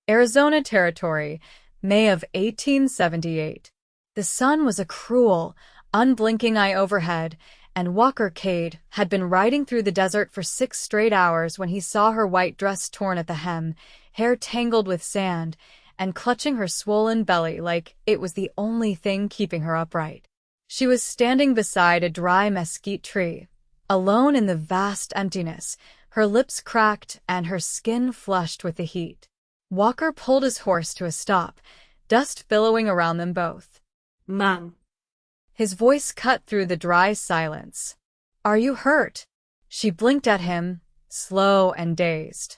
Arizona Territory, May of 1878. The sun was a cruel, unblinking eye overhead, and Walker Cade had been riding through the desert for 6 straight hours when he saw her white dress torn at the hem, hair tangled with sand, and clutching her swollen belly like it was the only thing keeping her upright. She was standing beside a dry mesquite tree, alone in the vast emptiness, her lips cracked and her skin flushed with the heat. Walker pulled his horse to a stop, dust billowing around them both. "Mom." His voice cut through the dry silence. "Are you hurt?" She blinked at him, slow and dazed.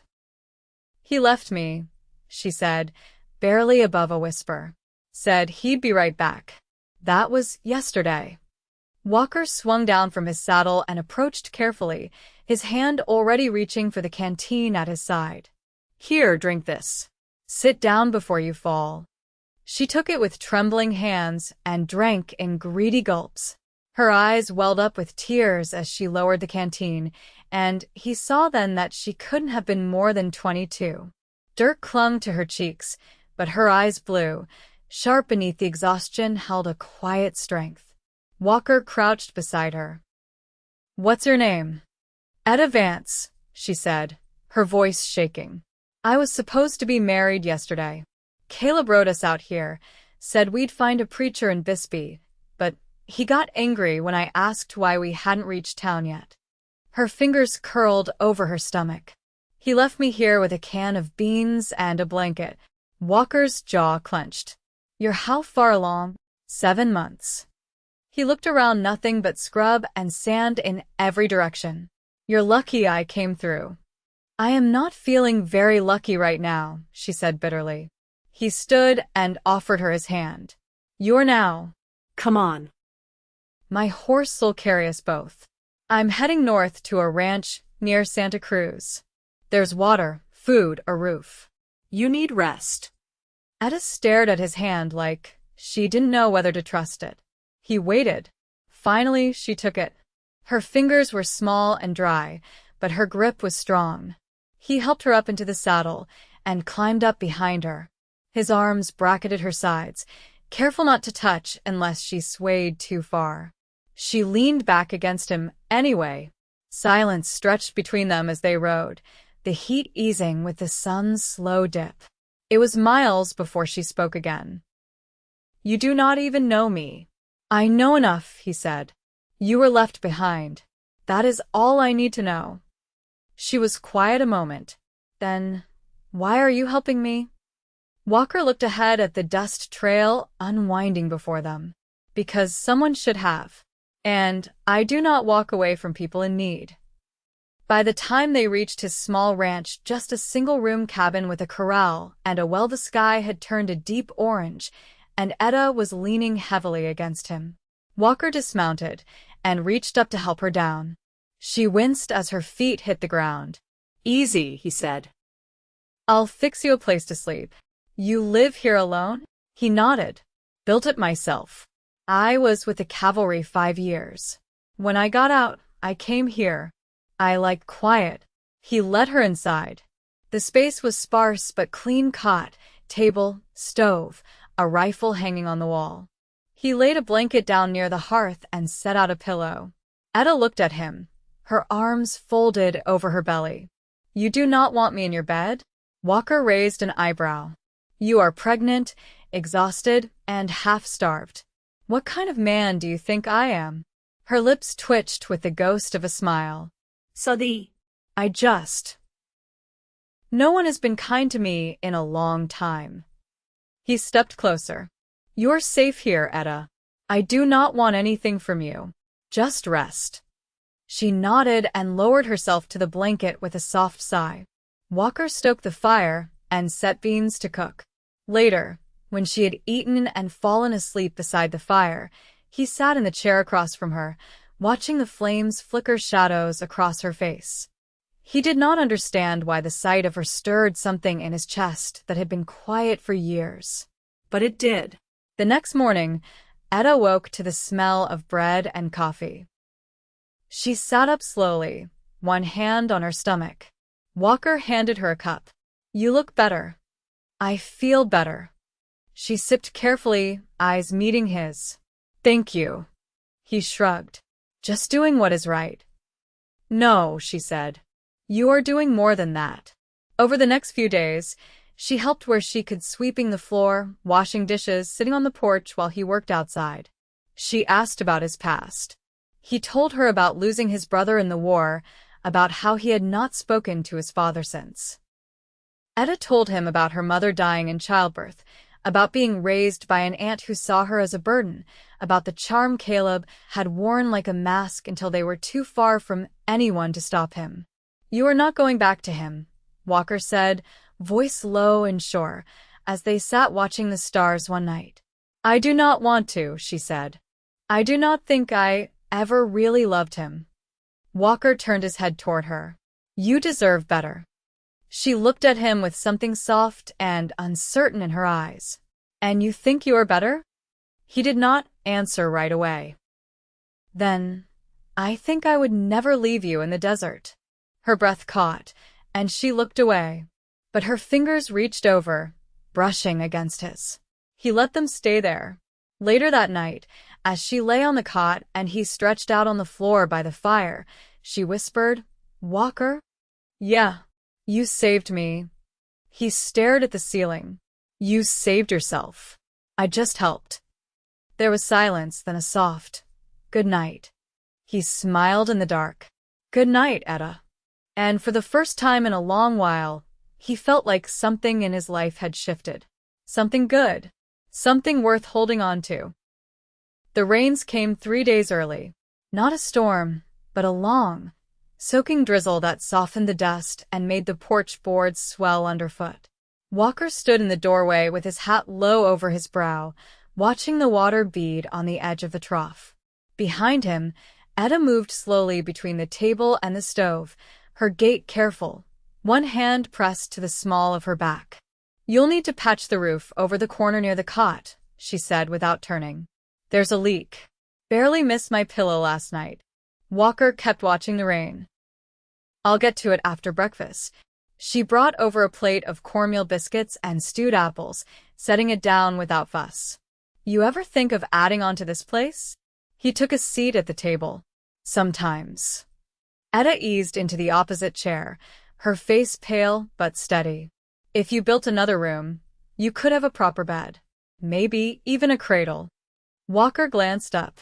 "He left me," she said, barely above a whisper. "Said he'd be right back. That was yesterday." Walker swung down from his saddle and approached carefully, his hand already reaching for the canteen at his side. "Here, drink this. Sit down before you fall." She took it with trembling hands and drank in greedy gulps. Her eyes welled up with tears as she lowered the canteen, and he saw then that she couldn't have been more than 22. Dirt clung to her cheeks, but her eyes blue, sharp beneath the exhaustion, held a quiet strength. Walker crouched beside her. "What's your name?" "Etta Vance," she said, her voice shaking. "I was supposed to be married yesterday. Caleb rode us out here, said we'd find a preacher in Bisbee, but he got angry when I asked why we hadn't reached town yet." Her fingers curled over her stomach. "He left me here with a can of beans and a blanket." Walker's jaw clenched. "You're how far along?" 7 months. He looked around, nothing but scrub and sand in every direction. "You're lucky I came through." "I am not feeling very lucky right now," she said bitterly. He stood and offered her his hand. "You're now." "Come on." "My horse'll carry us both. I'm heading north to a ranch near Santa Cruz. There's water, food, a roof." "You need rest." Etta stared at his hand like she didn't know whether to trust it. He waited. Finally, she took it. Her fingers were small and dry, but her grip was strong. He helped her up into the saddle and climbed up behind her. His arms bracketed her sides, careful not to touch unless she swayed too far. She leaned back against him anyway. Silence stretched between them as they rode, the heat easing with the sun's slow dip. It was miles before she spoke again. "You do not even know me." "I know enough," he said. "You were left behind. That is all I need to know." She was quiet a moment. Then, "Why are you helping me?" Walker looked ahead at the dust trail unwinding before them. "Because someone should have. And I do not walk away from people in need." By the time they reached his small ranch, just a single-room cabin with a corral and a well, the sky had turned a deep orange, and Etta was leaning heavily against him. Walker dismounted and reached up to help her down. She winced as her feet hit the ground. "Easy," he said. "I'll fix you a place to sleep." "You live here alone?" He nodded. "Built it myself. I was with the cavalry 5 years. When I got out, I came here. I like quiet." He led her inside. The space was sparse but clean, cot, table, stove, a rifle hanging on the wall. He laid a blanket down near the hearth and set out a pillow. Etta looked at him, her arms folded over her belly. "You do not want me in your bed?" Walker raised an eyebrow. "You are pregnant, exhausted, and half-starved. What kind of man do you think I am?" Her lips twitched with the ghost of a smile. I just. No one has been kind to me in a long time." He stepped closer. "You're safe here, Etta. I do not want anything from you. Just rest." She nodded and lowered herself to the blanket with a soft sigh. Walker stoked the fire and set beans to cook. Later, when she had eaten and fallen asleep beside the fire, he sat in the chair across from her, watching the flames flicker shadows across her face. He did not understand why the sight of her stirred something in his chest that had been quiet for years. But it did. The next morning, Etta woke to the smell of bread and coffee. She sat up slowly, one hand on her stomach. Walker handed her a cup. "You look better." I feel better. She sipped carefully, eyes meeting his. Thank you. He shrugged. Just doing what is right. No, she said. You are doing more than that. Over the next few days, she helped where she could, sweeping the floor, washing dishes, sitting on the porch while he worked outside. She asked about his past. He told her about losing his brother in the war, about how he had not spoken to his father since. Etta told him about her mother dying in childbirth, about being raised by an aunt who saw her as a burden, about the charm Caleb had worn like a mask until they were too far from anyone to stop him. You are not going back to him, Walker said, voice low and sure, as they sat watching the stars one night. I do not want to, she said. I do not think I ever really loved him. Walker turned his head toward her. You deserve better. She looked at him with something soft and uncertain in her eyes. And you think you are better? He did not answer right away. Then, I think I would never leave you in the desert. Her breath caught, and she looked away. But her fingers reached over, brushing against his. He let them stay there. Later that night, as she lay on the cot and he stretched out on the floor by the fire, she whispered, Walker? Yeah. You saved me. He stared at the ceiling. You saved yourself. I just helped. There was silence, then a soft, good night. He smiled in the dark. Good night, Etta. And for the first time in a long while, he felt like something in his life had shifted. Something good. Something worth holding on to. The rains came 3 days early. Not a storm, but a long, soaking drizzle that softened the dust and made the porch boards swell underfoot. Walker stood in the doorway with his hat low over his brow, watching the water bead on the edge of the trough. Behind him, Etta moved slowly between the table and the stove, her gait careful, one hand pressed to the small of her back. You'll need to patch the roof over the corner near the cot, she said without turning. There's a leak. Barely missed my pillow last night. Walker kept watching the rain. I'll get to it after breakfast. She brought over a plate of cornmeal biscuits and stewed apples, setting it down without fuss. You ever think of adding on to this place? He took a seat at the table. Sometimes. Etta eased into the opposite chair, her face pale but steady. If you built another room, you could have a proper bed. Maybe even a cradle. Walker glanced up.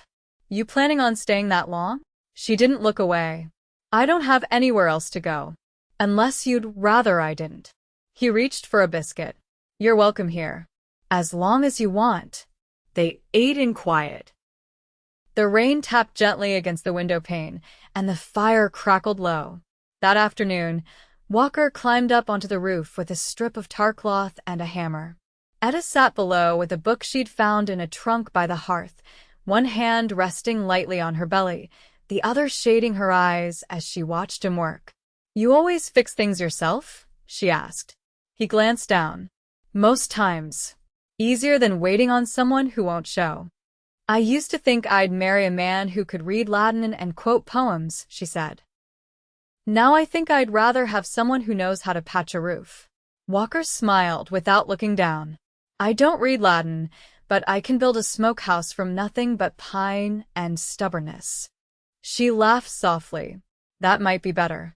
You planning on staying that long? She didn't look away. I don't have anywhere else to go. Unless you'd rather I didn't. He reached for a biscuit. You're welcome here. As long as you want. They ate in quiet. The rain tapped gently against the window pane, and the fire crackled low. That afternoon, Walker climbed up onto the roof with a strip of tar cloth and a hammer. Etta sat below with a book she'd found in a trunk by the hearth, one hand resting lightly on her belly, the other shading her eyes as she watched him work. You always fix things yourself? She asked. He glanced down. Most times. Easier than waiting on someone who won't show. I used to think I'd marry a man who could read Latin and quote poems, she said. Now I think I'd rather have someone who knows how to patch a roof. Walker smiled without looking down. I don't read Latin, but I can build a smokehouse from nothing but pine and stubbornness. She laughed softly. That might be better.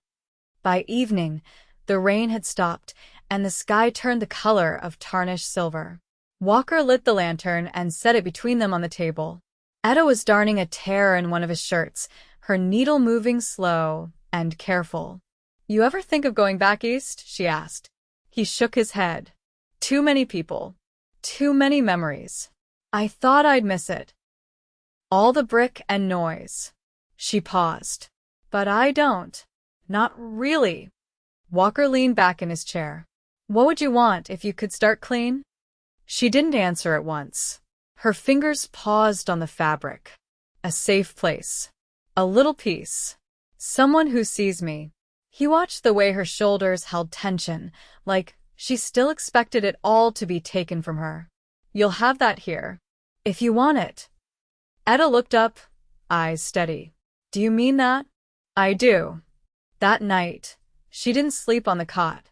By evening, the rain had stopped, and the sky turned the color of tarnished silver. Walker lit the lantern and set it between them on the table. Etta was darning a tear in one of his shirts, her needle moving slow and careful. You ever think of going back east? She asked. He shook his head. Too many people. Too many memories. I thought I'd miss it. All the brick and noise. She paused. But I don't. Not really. Walker leaned back in his chair. What would you want if you could start clean? She didn't answer at once. Her fingers paused on the fabric. A safe place. A little peace. Someone who sees me. He watched the way her shoulders held tension, like she still expected it all to be taken from her. You'll have that here. If you want it. Etta looked up, eyes steady. Do you mean that? I do. That night, she didn't sleep on the cot.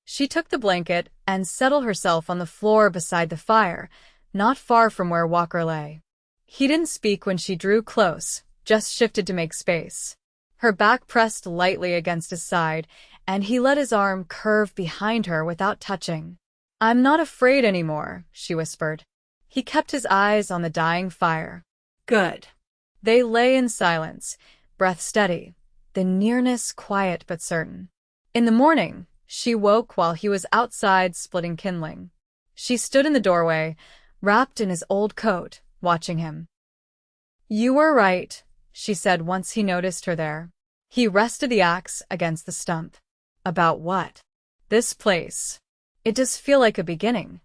She took the blanket and settled herself on the floor beside the fire, not far from where Walker lay. He didn't speak when she drew close, just shifted to make space. Her back pressed lightly against his side, and he let his arm curve behind her without touching. "I'm not afraid anymore," she whispered. He kept his eyes on the dying fire. Good. They lay in silence, breath steady, the nearness quiet but certain. In the morning, she woke while he was outside splitting kindling. She stood in the doorway, wrapped in his old coat, watching him. "You were right," she said once he noticed her there. He rested the axe against the stump. "About what?" "This place. It does feel like a beginning."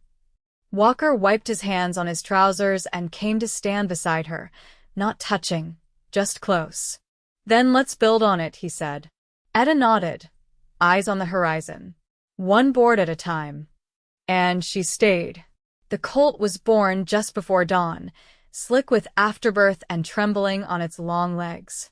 Walker wiped his hands on his trousers and came to stand beside her, not touching, just close. "Then let's build on it," he said. Etta nodded, eyes on the horizon. One board at a time. And she stayed. The colt was born just before dawn, slick with afterbirth and trembling on its long legs.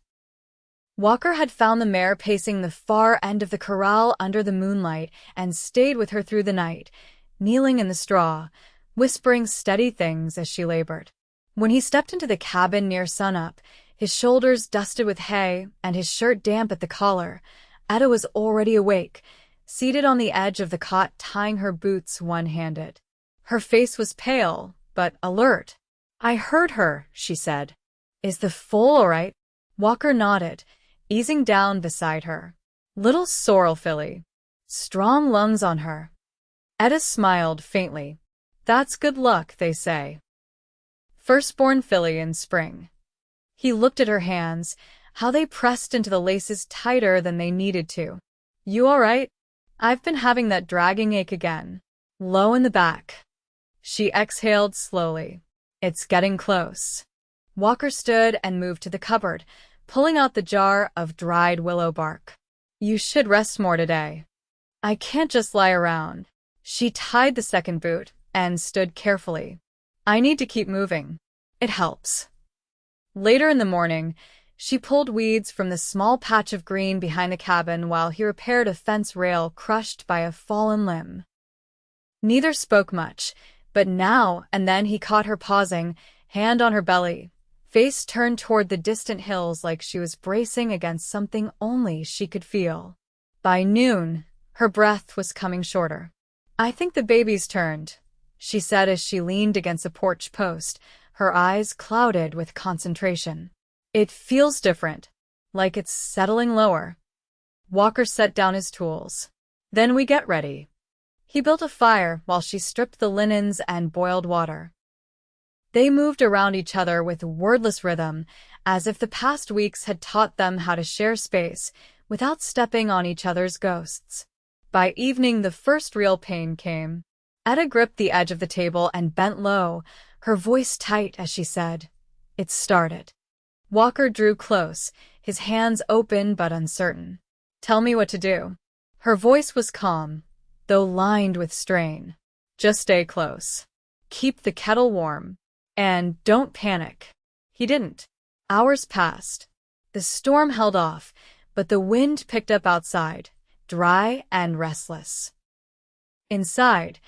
Walker had found the mare pacing the far end of the corral under the moonlight and stayed with her through the night, kneeling in the straw, whispering steady things as she labored. When he stepped into the cabin near sunup, his shoulders dusted with hay and his shirt damp at the collar, Etta was already awake, seated on the edge of the cot tying her boots one-handed. Her face was pale, but alert. "I heard her," she said. "Is the foal all right?" Walker nodded, easing down beside her. "Little sorrel filly. Strong lungs on her." Etta smiled faintly. "That's good luck, they say. Firstborn filly in spring." He looked at her hands, how they pressed into the laces tighter than they needed to. "You all right?" "I've been having that dragging ache again. Low in the back." She exhaled slowly. "It's getting close." Walker stood and moved to the cupboard, pulling out the jar of dried willow bark. "You should rest more today." "I can't just lie around." She tied the second boot and stood carefully. "I need to keep moving. It helps." Later in the morning, she pulled weeds from the small patch of green behind the cabin while he repaired a fence rail crushed by a fallen limb. Neither spoke much, but now and then he caught her pausing, hand on her belly, face turned toward the distant hills like she was bracing against something only she could feel. By noon, her breath was coming shorter. "I think the baby's turned," she said as she leaned against a porch post, her eyes clouded with concentration. "It feels different, like it's settling lower." Walker set down his tools. "Then we get ready." He built a fire while she stripped the linens and boiled water. They moved around each other with wordless rhythm, as if the past weeks had taught them how to share space without stepping on each other's ghosts. By evening, the first real pain came. Etta gripped the edge of the table and bent low, her voice tight as she said, "It started." Walker drew close, his hands open but uncertain. "Tell me what to do." Her voice was calm, though lined with strain. "Just stay close. Keep the kettle warm. And don't panic." He didn't. Hours passed. The storm held off, but the wind picked up outside, dry and restless. Inside,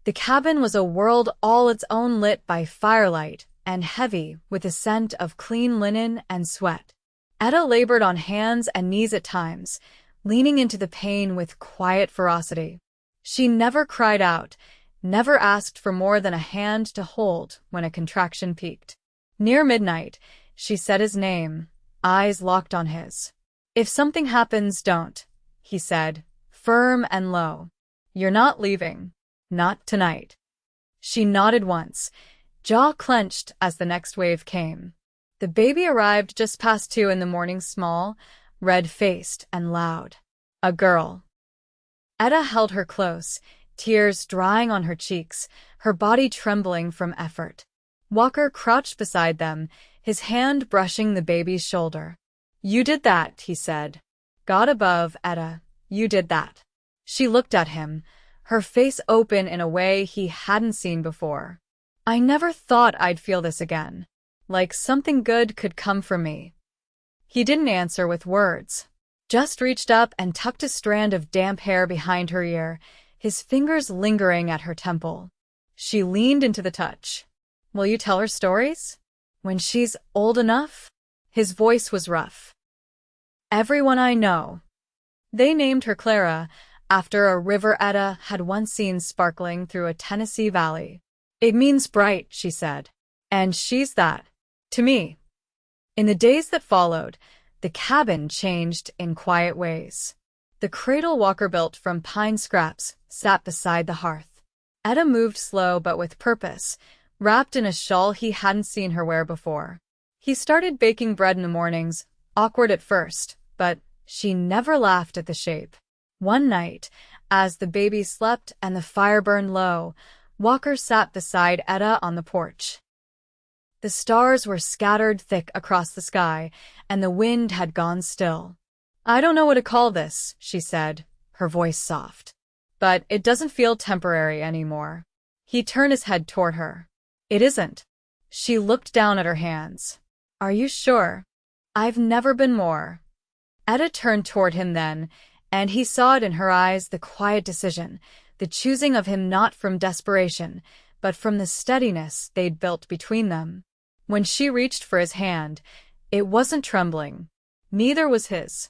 the cabin was a world all its own, lit by firelight and heavy with the scent of clean linen and sweat. Etta labored on hands and knees at times, leaning into the pain with quiet ferocity. She never cried out, never asked for more than a hand to hold when a contraction peaked. Near midnight, she said his name, eyes locked on his. "If something happens, don't," he said, firm and low. "You're not leaving. Not tonight." She nodded once, jaw clenched as the next wave came. The baby arrived just past 2 in the morning, small, red-faced and loud. A girl. Etta held her close, tears drying on her cheeks, her body trembling from effort. Walker crouched beside them, his hand brushing the baby's shoulder. "You did that," he said. "God above, Etta, you did that." She looked at him, her face open in a way he hadn't seen before. "I never thought I'd feel this again. Like something good could come from me." He didn't answer with words, just reached up and tucked a strand of damp hair behind her ear, his fingers lingering at her temple. She leaned into the touch. Will you tell her stories? When she's old enough? His voice was rough. Everyone I know. They named her Clara, after a river Etta had once seen sparkling through a Tennessee valley. It means bright, she said. And she's that. To me. In the days that followed, the cabin changed in quiet ways. The cradle Walker built from pine scraps sat beside the hearth. Etta moved slow but with purpose, wrapped in a shawl he hadn't seen her wear before. He started baking bread in the mornings, awkward at first, but she never laughed at the shape. One night, as the baby slept and the fire burned low, Walker sat beside Etta on the porch. The stars were scattered thick across the sky, and the wind had gone still. I don't know what to call this, she said, her voice soft. But it doesn't feel temporary anymore. He turned his head toward her. It isn't. She looked down at her hands. Are you sure? I've never been more. Etta turned toward him then, and he saw it in her eyes, the quiet decision, the choosing of him not from desperation, but from the steadiness they'd built between them. When she reached for his hand, it wasn't trembling. Neither was his.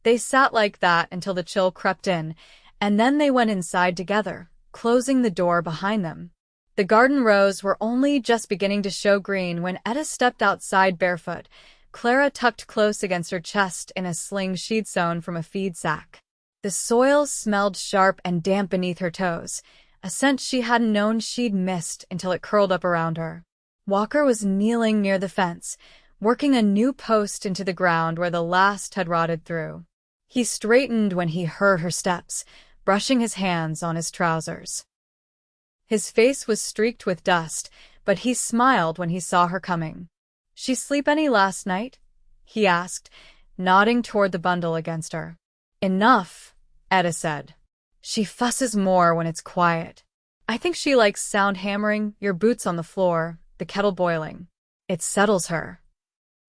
They sat like that until the chill crept in, and then they went inside together, closing the door behind them. The garden rows were only just beginning to show green when Etta stepped outside barefoot, Clara tucked close against her chest in a sling she'd sewn from a feed sack. The soil smelled sharp and damp beneath her toes, a scent she hadn't known she'd missed until it curled up around her. Walker was kneeling near the fence, working a new post into the ground where the last had rotted through. He straightened when he heard her steps, brushing his hands on his trousers. His face was streaked with dust, but he smiled when he saw her coming. She sleep any last night? He asked, nodding toward the bundle against her. Enough, Etta said. She fusses more when it's quiet. I think she likes sound hammering, your boots on the floor, the kettle boiling. It settles her.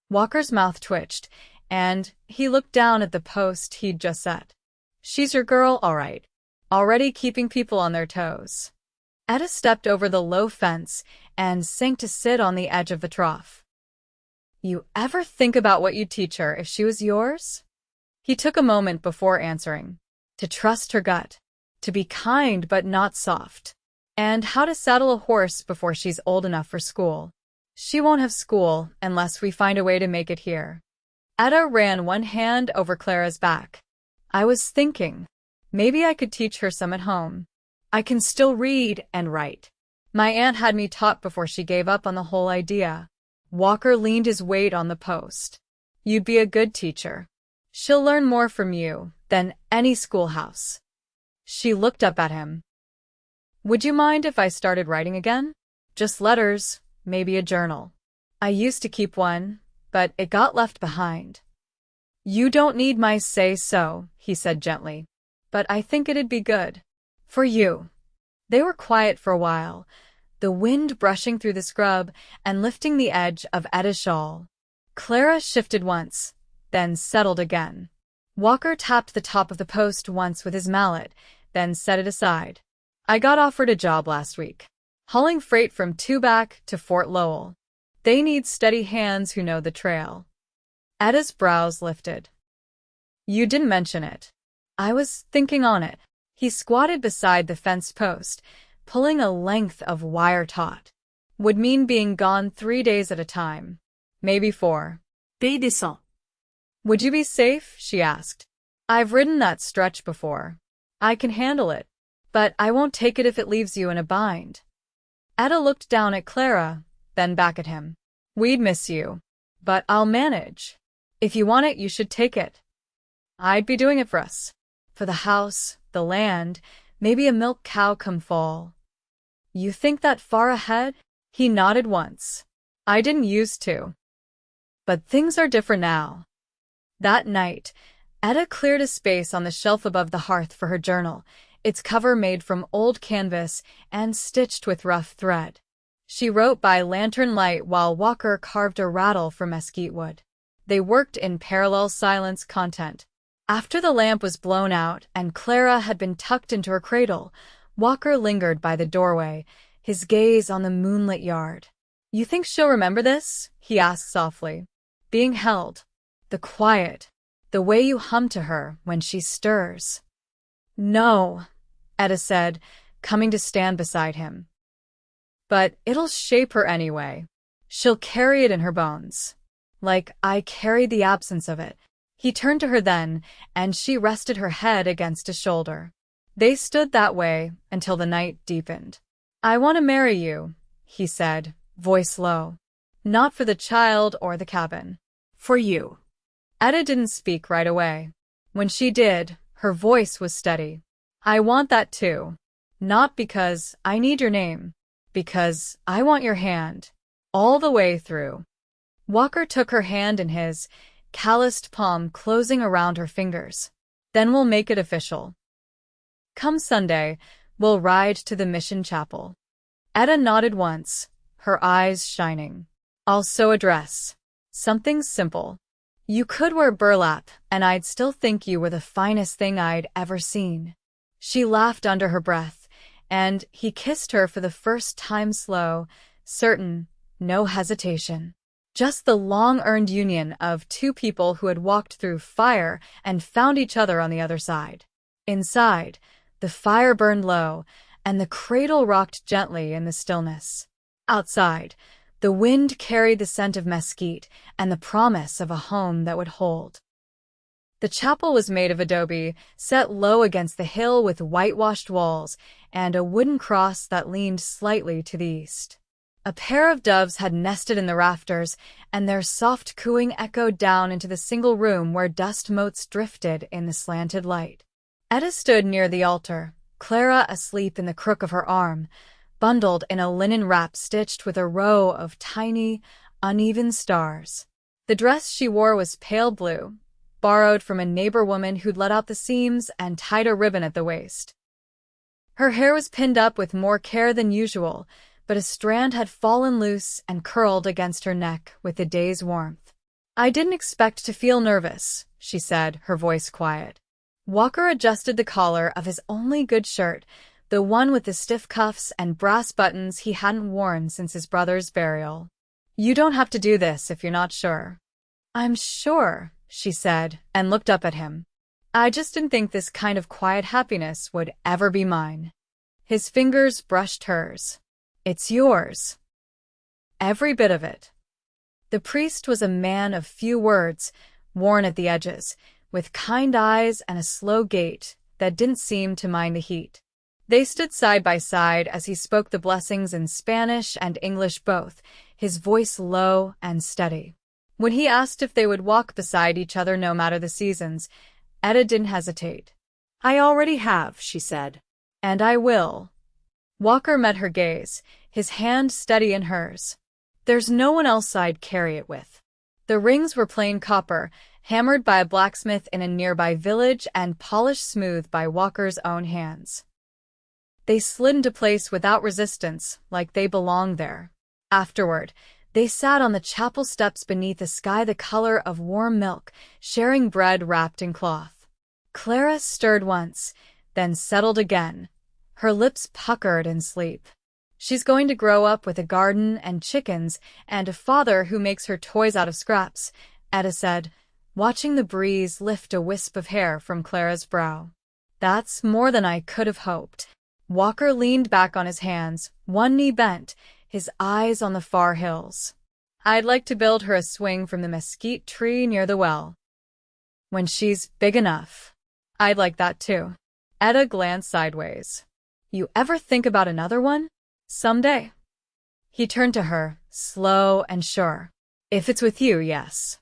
Walker's mouth twitched, and he looked down at the post he'd just set. She's your girl, all right. Already keeping people on their toes. Etta stepped over the low fence and sank to sit on the edge of the trough. You ever think about what you'd teach her if she was yours? He took a moment before answering. To trust her gut. To be kind but not soft. And how to saddle a horse before she's old enough for school. She won't have school unless we find a way to make it here. Etta ran one hand over Clara's back. I was thinking, maybe I could teach her some at home. I can still read and write. My aunt had me taught before she gave up on the whole idea. Walker leaned his weight on the post. You'd be a good teacher. She'll learn more from you than any schoolhouse. She looked up at him. Would you mind if I started writing again? Just letters, maybe a journal. I used to keep one, but it got left behind. You don't need my say-so, he said gently. But I think it'd be good. For you. They were quiet for a while, the wind brushing through the scrub and lifting the edge of Etta's shawl. Clara shifted once, then settled again. Walker tapped the top of the post once with his mallet, then set it aside. I got offered a job last week, hauling freight from Tubac to Fort Lowell. They need steady hands who know the trail. Etta's brows lifted. You didn't mention it. I was thinking on it. He squatted beside the fence post, pulling a length of wire taut. Would mean being gone 3 days at a time. Maybe 4. Pays descend. Would you be safe? She asked. I've ridden that stretch before. I can handle it. But I won't take it if it leaves you in a bind. Etta looked down at Clara, then back at him. We'd miss you. But I'll manage. If you want it, you should take it. I'd be doing it for us. For the house, the land, maybe a milk cow come fall. You think that far ahead? He nodded once. I didn't used to. But things are different now. That night, Etta cleared a space on the shelf above the hearth for her journal, its cover made from old canvas and stitched with rough thread. She wrote by lantern light while Walker carved a rattle from mesquite wood. They worked in parallel silence content. After the lamp was blown out and Clara had been tucked into her cradle, Walker lingered by the doorway, his gaze on the moonlit yard. "You think she'll remember this?" he asked softly. "Being held. The quiet. The way you hum to her when she stirs." "No," Etta said, coming to stand beside him. "But it'll shape her anyway. She'll carry it in her bones. Like I carried the absence of it." He turned to her then, and she rested her head against his shoulder. They stood that way until the night deepened. "I want to marry you," he said, voice low. "Not for the child or the cabin. For you." Etta didn't speak right away. When she did, her voice was steady. "I want that too. Not because I need your name. Because I want your hand. All the way through." Walker took her hand in his, calloused palm closing around her fingers. "Then we'll make it official. Come Sunday, we'll ride to the mission chapel." Etta nodded once, her eyes shining. "I'll sew a dress. Something simple. You could wear burlap, and I'd still think you were the finest thing I'd ever seen." She laughed under her breath, and he kissed her for the first time slow, certain, no hesitation. Just the long-earned union of two people who had walked through fire and found each other on the other side. Inside, the fire burned low, and the cradle rocked gently in the stillness. Outside, the wind carried the scent of mesquite and the promise of a home that would hold. The chapel was made of adobe, set low against the hill with whitewashed walls and a wooden cross that leaned slightly to the east. A pair of doves had nested in the rafters, and their soft cooing echoed down into the single room where dust motes drifted in the slanted light. Etta stood near the altar, Clara asleep in the crook of her arm, bundled in a linen wrap stitched with a row of tiny, uneven stars. The dress she wore was pale blue, borrowed from a neighbor woman who'd let out the seams and tied a ribbon at the waist. Her hair was pinned up with more care than usual, but a strand had fallen loose and curled against her neck with the day's warmth. "I didn't expect to feel nervous," she said, her voice quiet. Walker adjusted the collar of his only good shirt, the one with the stiff cuffs and brass buttons he hadn't worn since his brother's burial. "You don't have to do this if you're not sure." "I'm sure," she said, and looked up at him. "I just didn't think this kind of quiet happiness would ever be mine." His fingers brushed hers. "It's yours. Every bit of it." The priest was a man of few words, worn at the edges, with kind eyes and a slow gait that didn't seem to mind the heat. They stood side by side as he spoke the blessings in Spanish and English both, his voice low and steady. When he asked if they would walk beside each other no matter the seasons, Etta didn't hesitate. "I already have," she said. "And I will." Walker met her gaze, his hand steady in hers. "There's no one else I'd carry it with." The rings were plain copper, hammered by a blacksmith in a nearby village and polished smooth by Walker's own hands. They slid into place without resistance, like they belonged there. Afterward, they sat on the chapel steps beneath a sky the color of warm milk, sharing bread wrapped in cloth. Clara stirred once, then settled again, her lips puckered in sleep. "She's going to grow up with a garden and chickens and a father who makes her toys out of scraps," Etta said, watching the breeze lift a wisp of hair from Clara's brow. "That's more than I could have hoped." Walker leaned back on his hands, one knee bent, his eyes on the far hills. "I'd like to build her a swing from the mesquite tree near the well. When she's big enough." "I'd like that too." Etta glanced sideways. "You ever think about another one? Someday?" He turned to her, slow and sure. "If it's with you, yes."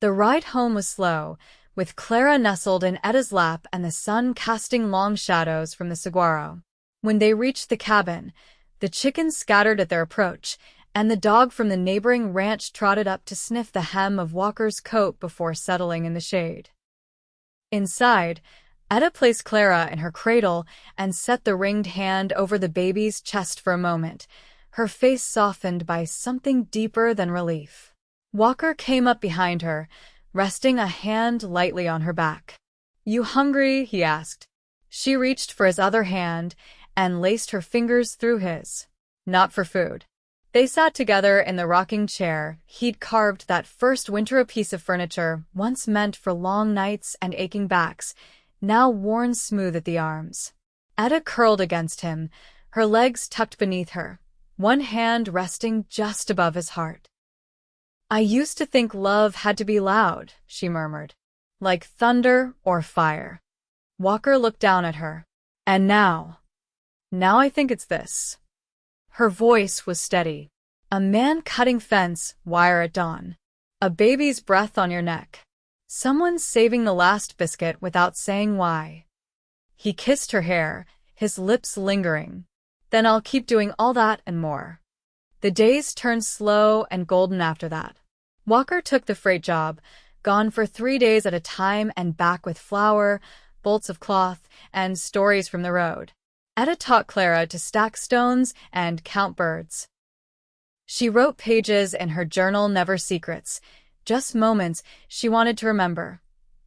The ride home was slow, with Clara nestled in Etta's lap and the sun casting long shadows from the saguaro. When they reached the cabin, the chickens scattered at their approach, and the dog from the neighboring ranch trotted up to sniff the hem of Walker's coat before settling in the shade. Inside, Etta placed Clara in her cradle and set the ringed hand over the baby's chest for a moment, her face softened by something deeper than relief. Walker came up behind her, resting a hand lightly on her back. You hungry? He asked. She reached for his other hand and laced her fingers through his. Not for food. They sat together in the rocking chair he'd carved that first winter, a piece of furniture once meant for long nights and aching backs, now worn smooth at the arms. Etta curled against him, her legs tucked beneath her, one hand resting just above his heart. I used to think love had to be loud, she murmured, like thunder or fire. Walker looked down at her. And now I think it's this. Her voice was steady. A man cutting fence wire at dawn. A baby's breath on your neck. Someone saving the last biscuit without saying why. He kissed her hair, his lips lingering. Then I'll keep doing all that and more. The days turned slow and golden after that. Walker took the freight job, gone for 3 days at a time and back with flour, bolts of cloth, and stories from the road. Etta taught Clara to stack stones and count birds. She wrote pages in her journal, never secrets, just moments she wanted to remember.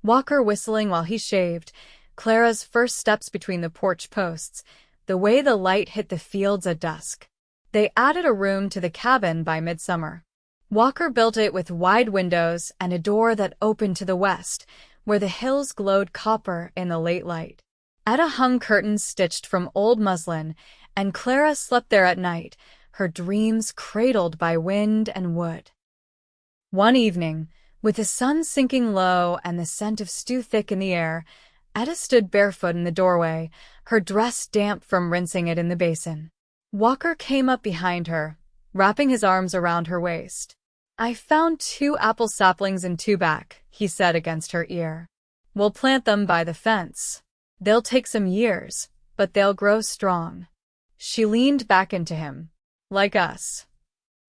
Walker whistling while he shaved, Clara's first steps between the porch posts, the way the light hit the fields at dusk. They added a room to the cabin by midsummer. Walker built it with wide windows and a door that opened to the west, where the hills glowed copper in the late light. Etta hung curtains stitched from old muslin, and Clara slept there at night, her dreams cradled by wind and wood. One evening, with the sun sinking low and the scent of stew thick in the air, Etta stood barefoot in the doorway, her dress damp from rinsing it in the basin. Walker came up behind her, wrapping his arms around her waist. I found 2 apple saplings in 2 back, he said against her ear. We'll plant them by the fence. They'll take some years, but they'll grow strong. She leaned back into him. Like us.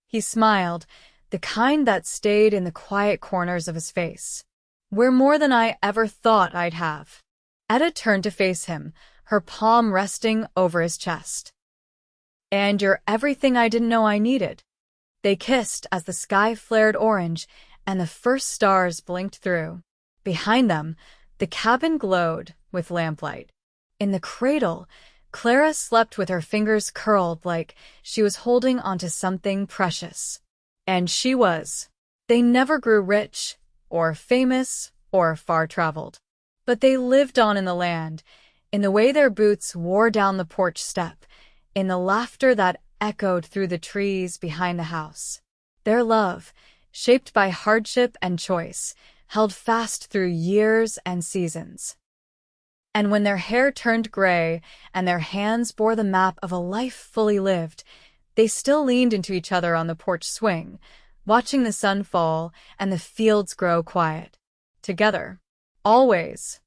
He smiled, the kind that stayed in the quiet corners of his face. We're more than I ever thought I'd have. Etta turned to face him, her palm resting over his chest. And you're everything I didn't know I needed. They kissed as the sky flared orange and the first stars blinked through. Behind them, the cabin glowed with lamplight. In the cradle, Clara slept with her fingers curled like she was holding onto something precious. And she was. They never grew rich, or famous, or far-traveled. But they lived on in the land, in the way their boots wore down the porch step, in the laughter that echoed through the trees behind the house. Their love, shaped by hardship and choice, held fast through years and seasons. And when their hair turned gray and their hands bore the map of a life fully lived, they still leaned into each other on the porch swing, watching the sun fall and the fields grow quiet. Together. Always.